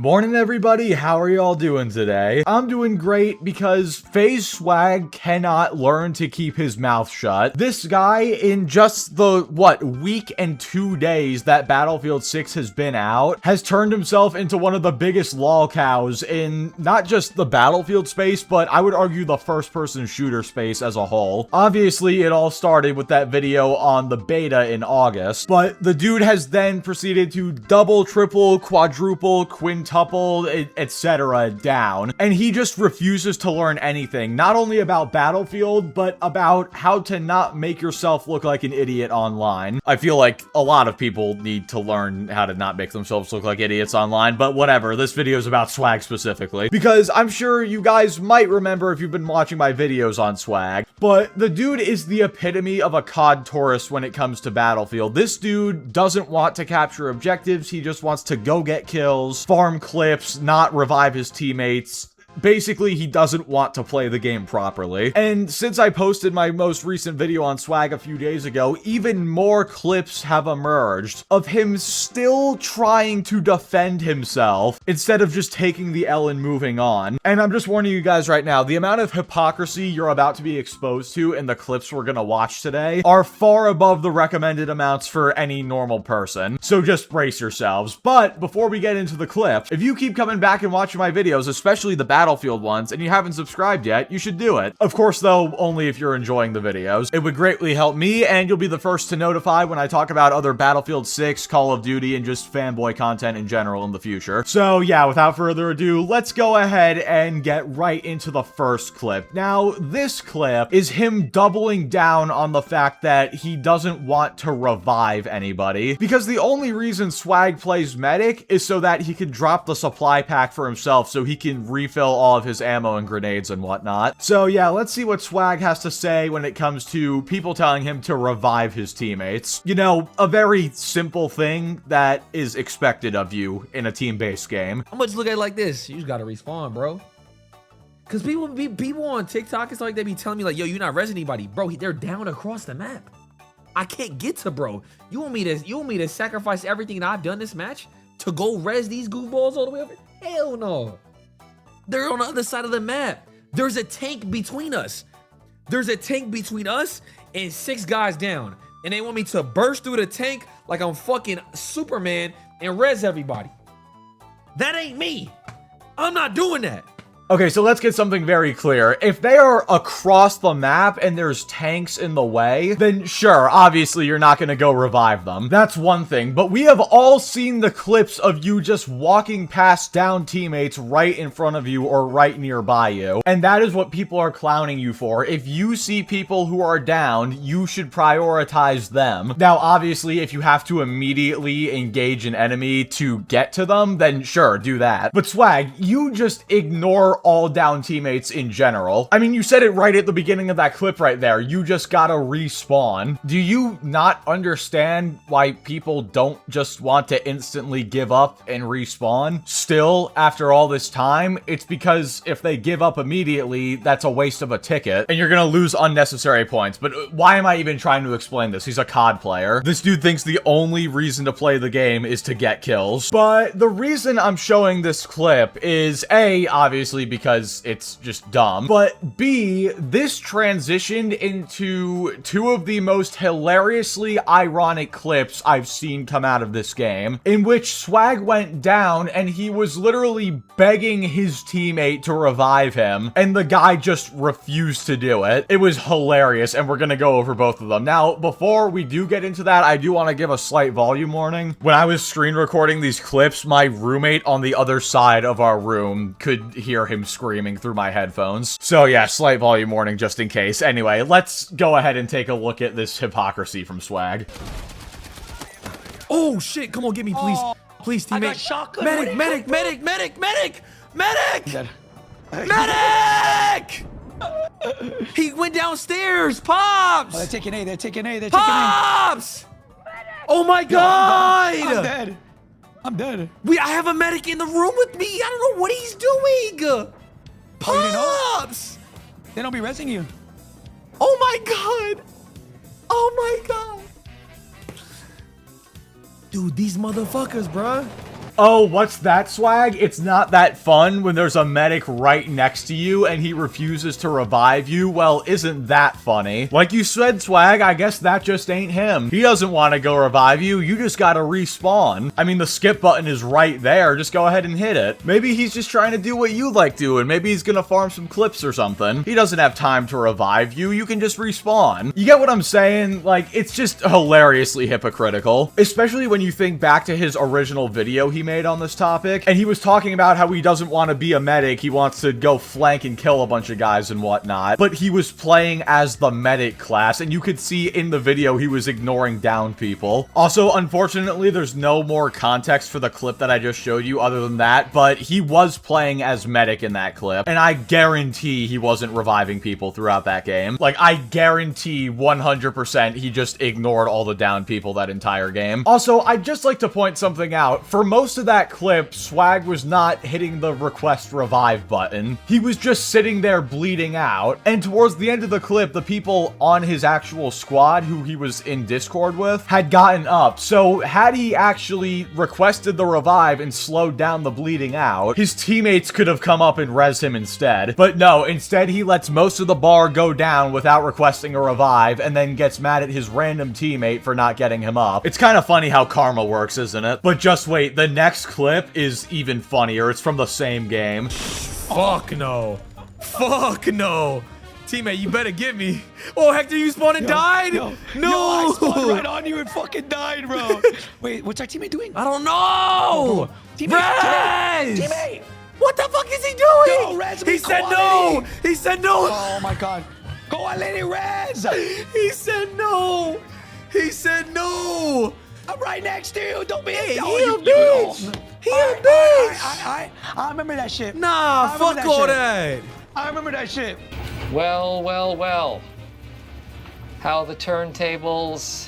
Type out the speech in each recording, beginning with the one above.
Morning everybody, how are y'all doing today? I'm doing great because FaZe Swagg cannot learn to keep his mouth shut. This guy, in just the, week and 2 days that Battlefield 6 has been out, has turned himself into one of the biggest lolcows in not just the Battlefield space, but I would argue the first-person shooter space as a whole. Obviously, it all started with that video on the beta in August, but the dude has then proceeded to double, triple, quadruple, quintuple, etc. down, and he just refuses to learn anything, not only about Battlefield, but about how to not make yourself look like an idiot online. I feel like a lot of people need to learn how to not make themselves look like idiots online, but whatever, this video is about Swagg specifically, because I'm sure you guys might remember if you've been watching my videos on Swagg, but the dude is the epitome of a COD tourist when it comes to Battlefield. This dude doesn't want to capture objectives, he just wants to go get kills, farm clips, not revive his teammates. Basically, he doesn't want to play the game properly. And since I posted my most recent video on Swagg a few days ago, even more clips have emerged of him still trying to defend himself instead of just taking the L and moving on. And I'm just warning you guys right now, the amount of hypocrisy you're about to be exposed to in the clips we're gonna watch today are far above the recommended amounts for any normal person. So just brace yourselves. But before we get into the clip, if you keep coming back and watching my videos, especially the Battlefield ones, and you haven't subscribed yet, you should do it. Of course, though, only if you're enjoying the videos. It would greatly help me, and you'll be the first to notify when I talk about other Battlefield 6, Call of Duty, and just fanboy content in general in the future. So yeah, without further ado, let's go ahead and get right into the first clip. Now, this clip is him doubling down on the fact that he doesn't want to revive anybody, because the only reason Swagg plays Medic is so that he can drop the supply pack for himself so he can refill all of his ammo and grenades and whatnot. So yeah, let's see what Swagg has to say when it comes to people telling him to revive his teammates. You know, a very simple thing that is expected of you in a team-based game. I'm gonna just look at it like this. You just gotta respawn, bro. Cause people on TikTok, it's like they be telling me like, yo, you're not resing anybody. Bro, they're down across the map. I can't get to bro. You want me to sacrifice everything that I've done this match to go res these goofballs all the way over? Hell no. They're on the other side of the map. There's a tank between us. There's a tank between us and 6 guys down. And they want me to burst through the tank like I'm fucking Superman and res everybody. That ain't me. I'm not doing that. Okay, so let's get something very clear. If they are across the map and there's tanks in the way, then sure, obviously you're not gonna go revive them. That's one thing, but we have all seen the clips of you just walking past down teammates right in front of you or right nearby you. And that is what people are clowning you for. If you see people who are down, you should prioritize them. Now, obviously, if you have to immediately engage an enemy to get to them, then sure, do that. But Swagg, you just ignore all down teammates in general. I mean, you said it right at the beginning of that clip right there. You just gotta respawn. Do you not understand why people don't just want to instantly give up and respawn? Still, after all this time, it's because if they give up immediately, that's a waste of a ticket, and you're gonna lose unnecessary points. But why am I even trying to explain this? He's a COD player. This dude thinks the only reason to play the game is to get kills. But the reason I'm showing this clip is A, obviously, because it's just dumb, but B, this transitioned into 2 of the most hilariously ironic clips I've seen come out of this game, in which Swagg went down and he was literally begging his teammate to revive him, and the guy just refused to do it. It was hilarious, and we're gonna go over both of them. Now, before we do get into that, I do want to give a slight volume warning. When I was screen recording these clips, my roommate on the other side of our room could hear him screaming through my headphones. So yeah, slight volume warning just in case. Anyway, let's go ahead and take a look at this hypocrisy from Swagg. Oh shit, come on, get me, please. Please, teammate. I got shotgun. Medic, medic, medic, medic, medic! Medic! Medic! He went downstairs, Pops! Oh, they're taking A, they're taking A, they're taking A. Pops! Oh my god! I'm dead. I'm dead. I have a medic in the room with me. I don't know what he's doing. Pops! They don't be resing you. Oh my god! Oh my god! Dude, these motherfuckers, bruh. Oh, what's that, Swag? It's not that fun when there's a medic right next to you and he refuses to revive you? Well, isn't that funny? Like you said, Swag, I guess that just ain't him. He doesn't want to go revive you. You just gotta respawn. I mean, the skip button is right there. Just go ahead and hit it. Maybe he's just trying to do what you like doing. Maybe he's gonna farm some clips or something. He doesn't have time to revive you. You can just respawn. You get what I'm saying? Like, it's just hilariously hypocritical, especially when you think back to his original video he made on this topic, and he was talking about how he doesn't want to be a medic. He wants to go flank and kill a bunch of guys and whatnot, but he was playing as the medic class, and you could see in the video he was ignoring down people. Also, unfortunately, there's no more context for the clip that I just showed you other than that, but he was playing as medic in that clip, and I guarantee he wasn't reviving people throughout that game. Like, I guarantee 100% he just ignored all the down people that entire game. Also, I'd just like to point something out. For most of that clip, Swagg was not hitting the request revive button. He was just sitting there bleeding out, and towards the end of the clip, the people on his actual squad who he was in Discord with had gotten up. So had he actually requested the revive and slowed down the bleeding out, his teammates could have come up and res him instead. But no, instead he lets most of the bar go down without requesting a revive and then gets mad at his random teammate for not getting him up. It's kind of funny how karma works, isn't it? But just wait, the next clip is even funnier. It's from the same game. Fuck no. Fuck no. Teammate, you better get me. Oh, Hector, you spawned and died? No. I spawned right on you and fucking died, bro. Wait, what's our teammate doing? I don't know. Teammate, Res! teammate. What the fuck is he doing? No, Res me, he said quality. no. He said no. Oh my god. Go on, lady, Res. He said no. He said no. I'm right next to you. Don't be Hey, a he a bitch. He a bitch. I remember that shit. Nah, fuck all that. I remember that shit. Well, well, well. How the turntables...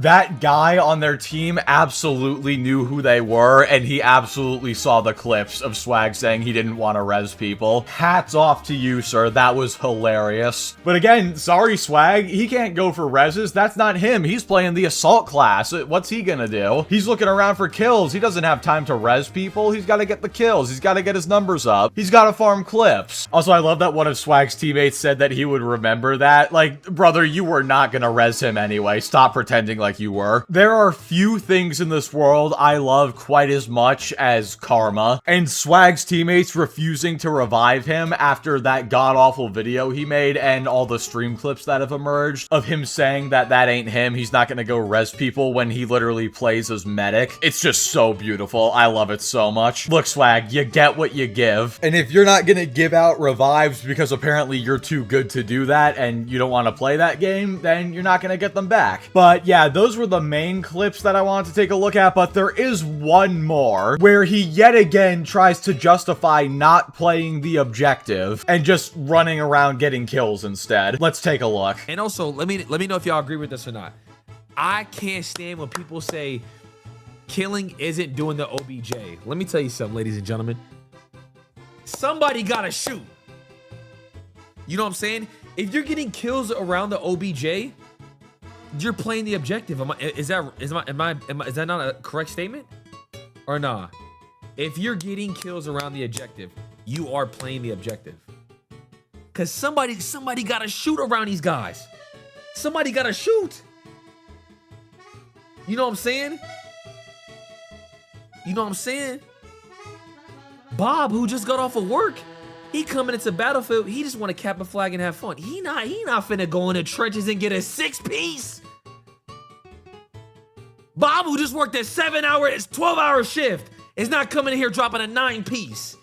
That guy on their team absolutely knew who they were, and he absolutely saw the clips of Swagg saying he didn't want to res people. Hats off to you, sir. That was hilarious. But again, sorry, Swagg. He can't go for reses. That's not him. He's playing the assault class. What's he gonna do? He's looking around for kills. He doesn't have time to res people. He's got to get the kills. He's got to get his numbers up. He's got to farm clips. Also, I love that one of Swagg's teammates said that he would remember that. Like, brother, you were not gonna res him anyway. Stop pretending like you were. There are few things in this world I love quite as much as karma, and Swagg's teammates refusing to revive him after that god-awful video he made and all the stream clips that have emerged of him saying that that ain't him, he's not gonna go res people when he literally plays as medic. It's just so beautiful. I love it so much. Look, Swagg, you get what you give, and if you're not gonna give out revives because apparently you're too good to do that and you don't want to play that game, then you're not gonna get them back. But yeah, those were the main clips that I wanted to take a look at, but there is one more where he yet again tries to justify not playing the objective and just running around getting kills instead. Let's take a look. And also, let me know if y'all agree with this or not. I can't stand when people say killing isn't doing the OBJ. Let me tell you something, ladies and gentlemen. Somebody gotta shoot. You know what I'm saying? If you're getting kills around the OBJ, you're playing the objective. Is that not a correct statement? Or nah? If you're getting kills around the objective, you are playing the objective. Cause somebody gotta shoot around these guys. Somebody gotta shoot. You know what I'm saying? You know what I'm saying? Bob, who just got off of work, he coming into Battlefield, he just want to cap a flag and have fun. He not finna go in the trenches and get a 6-piece. Bob, who just worked a 12-hour shift, is not coming in here dropping a 9-piece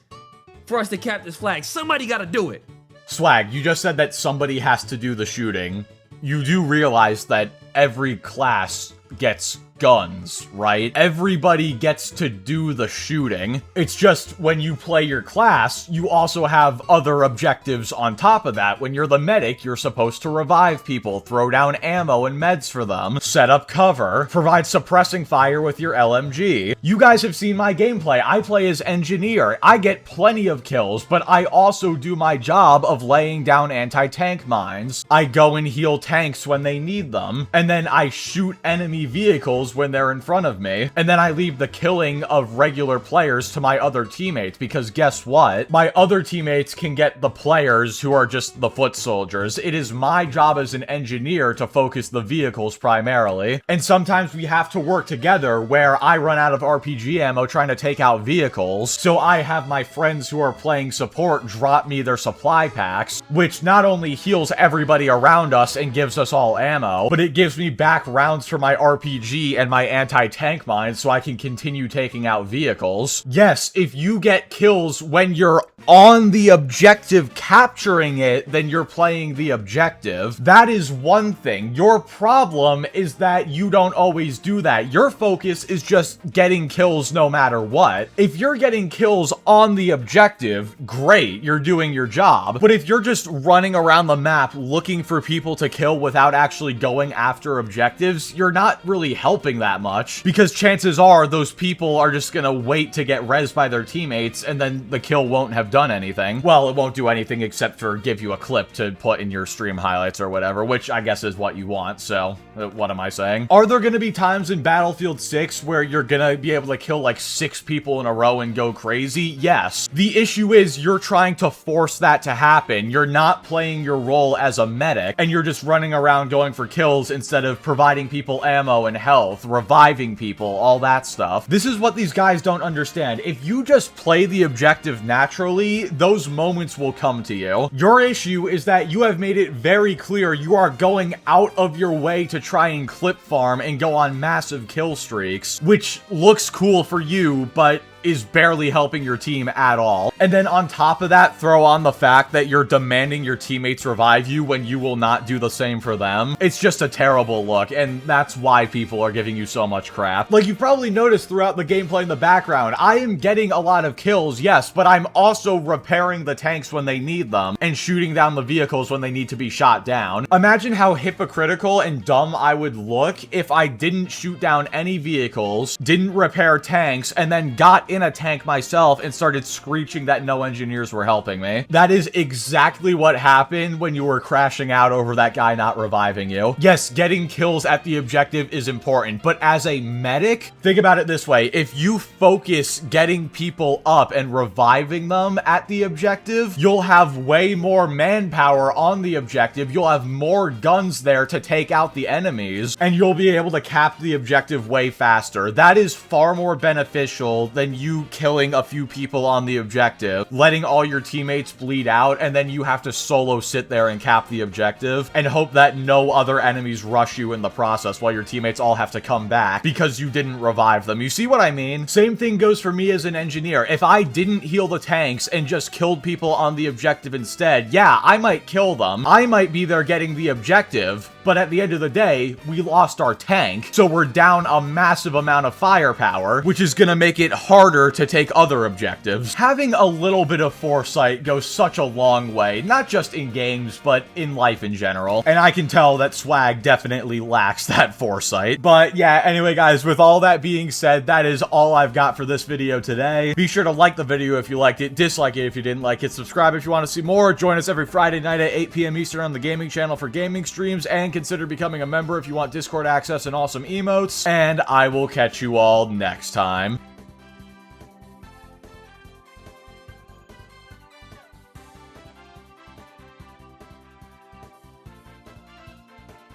for us to cap this flag. Somebody got to do it. Swagg, you just said that somebody has to do the shooting. You do realize that every class gets guns, right? Everybody gets to do the shooting. It's just when you play your class, you also have other objectives on top of that. When you're the medic, you're supposed to revive people, throw down ammo and meds for them, set up cover, provide suppressing fire with your LMG. You guys have seen my gameplay. I play as engineer. I get plenty of kills, but I also do my job of laying down anti-tank mines. I go and heal tanks when they need them, and then I shoot enemy vehicles kills when they're in front of me. And then I leave the killing of regular players to my other teammates, because guess what? My other teammates can get the players who are just the foot soldiers. It is my job as an engineer to focus the vehicles primarily. And sometimes we have to work together where I run out of RPG ammo trying to take out vehicles. So I have my friends who are playing support drop me their supply packs, which not only heals everybody around us and gives us all ammo, but it gives me back rounds for my RPG and my anti-tank mines so I can continue taking out vehicles. Yes, if you get kills when you're on the objective capturing it, then you're playing the objective. That is one thing. Your problem is that you don't always do that. Your focus is just getting kills no matter what. If you're getting kills on the objective, great, you're doing your job. But if you're just running around the map looking for people to kill without actually going after objectives, you're not really helping that much, because chances are those people are just gonna wait to get rezzed by their teammates, and then the kill won't have done anything. Well, it won't do anything except for give you a clip to put in your stream highlights or whatever, which I guess is what you want, so what am I saying? Are there gonna be times in Battlefield 6 where you're gonna be able to kill like 6 people in a row and go crazy? Yes. The issue is you're trying to force that to happen. You're not playing your role as a medic, and you're just running around going for kills instead of providing people ammo and health, reviving people, all that stuff. This is what these guys don't understand. If you just play the objective naturally, those moments will come to you. Your issue is that you have made it very clear you are going out of your way to try and clip farm and go on massive kill streaks, which looks cool for you, but is barely helping your team at all. And then on top of that, throw on the fact that you're demanding your teammates revive you when you will not do the same for them. It's just a terrible look, and that's why people are giving you so much crap. Like, you've probably noticed throughout the gameplay in the background, I am getting a lot of kills, yes, but I'm also repairing the tanks when they need them and shooting down the vehicles when they need to be shot down. Imagine how hypocritical and dumb I would look if I didn't shoot down any vehicles, didn't repair tanks, and then got in a tank myself and started screeching that no engineers were helping me. That is exactly what happened when you were crashing out over that guy not reviving you. Yes, getting kills at the objective is important, but as a medic, think about it this way. If you focus getting people up and reviving them at the objective, you'll have way more manpower on the objective. You'll have more guns there to take out the enemies, and you'll be able to cap the objective way faster. That is far more beneficial than you killing a few people on the objective, letting all your teammates bleed out, and then you have to solo sit there and cap the objective and hope that no other enemies rush you in the process while your teammates all have to come back because you didn't revive them. You see what I mean? Same thing goes for me as an engineer. If I didn't heal the tanks and just killed people on the objective instead, yeah, I might kill them. I might be there getting the objective, but at the end of the day, we lost our tank, so we're down a massive amount of firepower, which is gonna make it harder to take other objectives. Having a little bit of foresight goes such a long way, not just in games, but in life in general. And I can tell that Swagg definitely lacks that foresight. But yeah, anyway guys, with all that being said, that is all I've got for this video today. Be sure to like the video if you liked it, dislike it if you didn't like it, subscribe if you want to see more, join us every Friday night at 8 p.m. Eastern on the gaming channel for gaming streams, and consider becoming a member if you want Discord access and awesome emotes, and I will catch you all next time.